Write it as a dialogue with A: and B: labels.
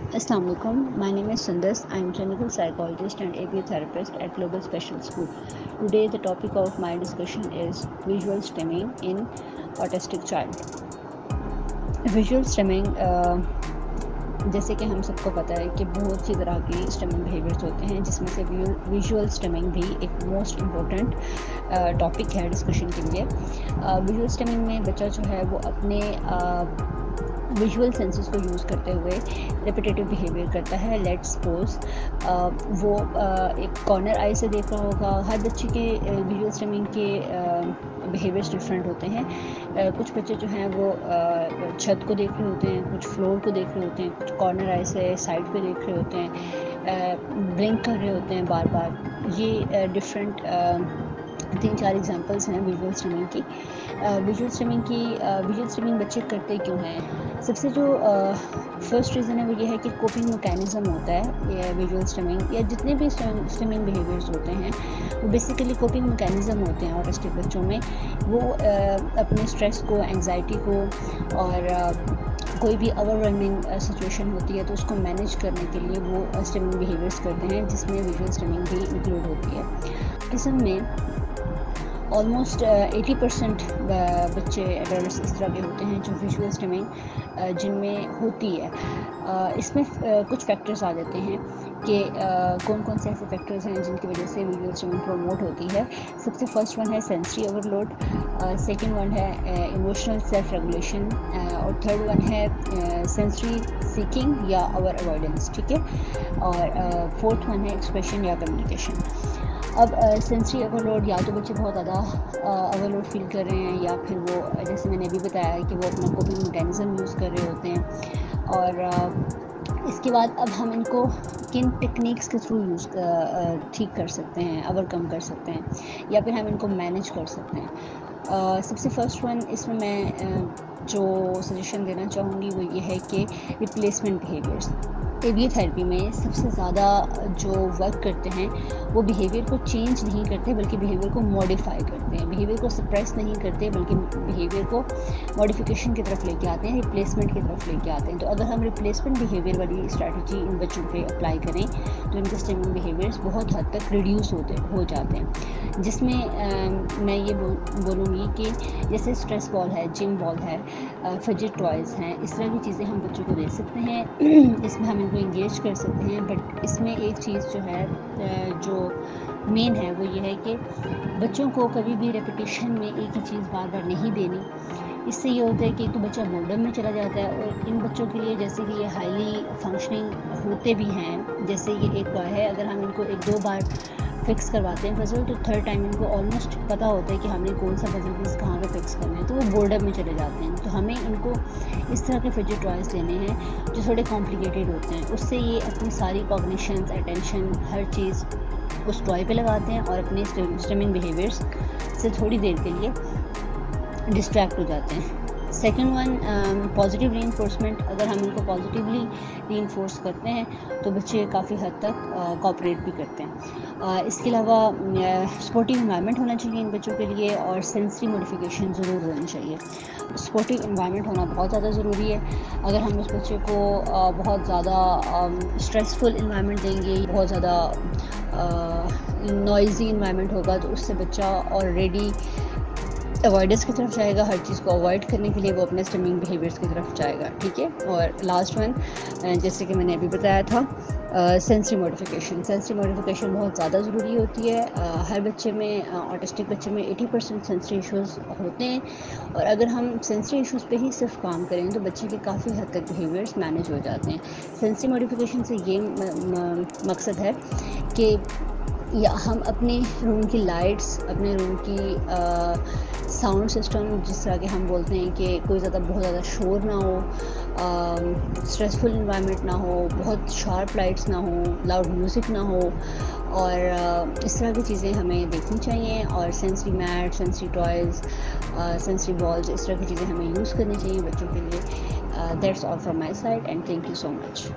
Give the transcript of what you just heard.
A: Assalamu alaikum. My name is Sundas. I am clinical psychologist and ABA therapist at Global Special School. Today the topic of my discussion is visual stimming in autistic child. Visual stimming जैसे कि हम सबको पता है कि बहुत सी तरह की स्टिमिंग बिहेवियर्स होते हैं, जिसमें से विजुअल स्टिमिंग भी एक मोस्ट इम्पोर्टेंट टॉपिक है डिस्कशन के लिए। विजुअल स्टिमिंग में बच्चा जो है वो अपने विजुअल सेंसेस को यूज़ करते हुए रेपिटेटिव बिहेवियर करता है। लेट्स सपोज वो एक कॉर्नर आई से देख रहा होगा। हर बच्चे के विजुअल स्टिमिंग के बिहेवियर्स डिफरेंट होते हैं। कुछ बच्चे जो हैं वो छत को देख रहे होते हैं, कुछ फ्लोर को देख रहे होते हैं, कुछ कॉर्नर आई से साइड पे देख रहे होते हैं, ब्लिंक कर रहे होते हैं बार बार। ये डिफरेंट 3-4 एग्जांपल्स हैं विजुअल स्टिमिंग की। विजुअल स्टिमिंग बच्चे करते क्यों हैं? सबसे जो फर्स्ट रीज़न है वो ये है कि कोपिंग मैकेनिज़्म होता है। ये विजुअल स्टिमिंग या जितने भी स्टिमिंग बिहेवियर्स होते हैं वो बेसिकली कोपिंग मैकेनिज़्म होते हैं ऑटिस्टिक बच्चों में। वो अपने स्ट्रेस को, एंग्जाइटी को और कोई भी ओवरवेलमिंग सिचुएशन होती है तो उसको मैनेज करने के लिए वो स्टिमिंग बिहेवियर्स करते हैं, जिसमें विजुअल स्टिमिंग भी इंक्लूड होती है। किस्म में ऑलमोस्ट 80% बच्चे एडल्ट्स इस तरह के होते हैं जो विजुअल स्टिमिंग जिनमें होती है। इसमें कुछ फैक्टर्स आ जाते हैं कि कौन कौन से ऐसे फैक्टर्स हैं जिनकी वजह से विजुअल स्टिमिंग प्रमोट होती है। सबसे फर्स्ट वन है सेंसरी ओवरलोड, सेकंड वन है इमोशनल सेल्फ रेगुलेशन और थर्ड वन है सेंसरी सीकिंग या ओवर अवॉइडेंस, ठीक है। और फोर्थ वन है एक्सप्रेशन या कम्युनिकेशन। अब सेंसरी ओवरलोड, या तो बच्चे बहुत ज़्यादा ओवरलोड फील कर रहे हैं या फिर वो जैसे मैंने अभी बताया कि वो अपना कोपिंग मैकेनिज़्म यूज़ कर रहे होते हैं। और इसके बाद अब हम इनको किन टेक्निक्स के थ्रू ठीक कर सकते हैं, ओवरकम कर सकते हैं या फिर हम इनको मैनेज कर सकते हैं। सबसे फर्स्ट वन इसमें मैं जो सजेशन देना चाहूँगी वो ये है कि रिप्लेसमेंट बिहेवियर्स। एबीए थेरेपी में सबसे ज़्यादा जो वर्क करते हैं वो बिहेवियर को चेंज नहीं करते बल्कि बिहेवियर को मॉडिफाई करते हैं। बिहेवियर को सप्रेस नहीं करते बल्कि बिहेवियर को मॉडिफिकेशन की तरफ लेके आते हैं, रिप्लेसमेंट की तरफ लेके आते हैं। तो अगर हम रिप्लेसमेंट बिहेवियर वाली स्ट्रैटेजी इन बच्चों पे अप्लाई करें तो इनके स्टिमिंग बिहेवियर्स बहुत हद तक रिड्यूस हो जाते हैं। जिसमें मैं ये बोलूँगी कि जैसे स्ट्रेस बॉल है, जिम बॉल है, फिजिट टॉयज़ हैं, इस तरह की चीज़ें हम बच्चों को दे सकते हैं। इसमें हम इनको इंगेज कर सकते हैं। बट इसमें एक चीज़ जो है जो मेन है वो ये है कि बच्चों को कभी भी रेपिटेशन में एक ही चीज़ बार बार नहीं देनी। इससे ये होता है कि तो बच्चा बोर्डम में चला जाता है। और इन बच्चों के लिए जैसे कि ये हाईली फंक्शनिंग होते भी हैं, जैसे ये एक बार है, अगर हम इनको 1-2 बार फिक्स करवाते हैं पजल तो थर्ड टाइम इनको ऑलमोस्ट पता होता है कि हमने कौन सा पजल पीस कहाँ पे फिक्स करना है, तो वो बोर्डम में चले जाते हैं। तो हमें इनको इस तरह के फिजिट टॉयज़ लेने हैं जो थोड़े कॉम्प्लिकेटेड होते हैं। उससे ये अपनी सारी कॉग्निशंस, अटेंशन, हर चीज़ उस टॉय पे लगाते हैं और अपने स्टिमिंग बिहेवियर्स से थोड़ी देर के लिए डिस्ट्रैक्ट हो जाते हैं। Second one positive reinforcement. अगर हम इनको पॉजिटिवली रीइंफोर्स करते हैं तो बच्चे काफ़ी हद तक कोऑपरेट भी करते हैं। इसके अलावा सपोर्टिव इन्वायरमेंट होना चाहिए इन बच्चों के लिए और सेंसरी मॉडिफिकेशन ज़रूर होनी चाहिए। सपोर्टिव इन्वायरमेंट होना बहुत ज़्यादा ज़रूरी है। अगर हम उस बच्चे को बहुत ज़्यादा स्ट्रेसफुल इन्वायरमेंट देंगे, बहुत ज़्यादा नॉइज़ी इन्वायरमेंट होगा तो उससे बच्चा ऑलरेडी अवॉइडेंस की तरफ जाएगा। हर चीज़ को अवॉइड करने के लिए वो अपने स्टिमिंग बिहेवियर्स की तरफ जाएगा, ठीक है। और लास्ट वन जैसे कि मैंने अभी बताया था सेंसरी मॉडिफिकेशन। सेंसरी मॉडिफिकेशन बहुत ज़्यादा ज़रूरी होती है। हर बच्चे में, ऑटिस्टिक बच्चे में 80% सेंसरी इश्यूज़ होते हैं। और अगर हम सेंसरी इश्यूज़ पे ही सिर्फ काम करें तो बच्चे के काफ़ी हद तक बिहेवियर्स मैनेज हो जाते हैं। सेंसरी मॉडिफिकेशन से ये मकसद है कि या हम अपने रूम की लाइट्स, अपने रूम की साउंड सिस्टम, जिस तरह के हम बोलते हैं कि कोई बहुत ज़्यादा शोर ना हो, स्ट्रेसफुल इन्वायरमेंट ना हो, बहुत शार्प लाइट्स ना हो, लाउड म्यूज़िक ना हो, और इस तरह की चीज़ें हमें देखनी चाहिए। और sensory mat, sensory toys, sensory balls, इस तरह की चीज़ें हमें यूज़ करनी चाहिए बच्चों के लिए। That's all from my side and thank you so much.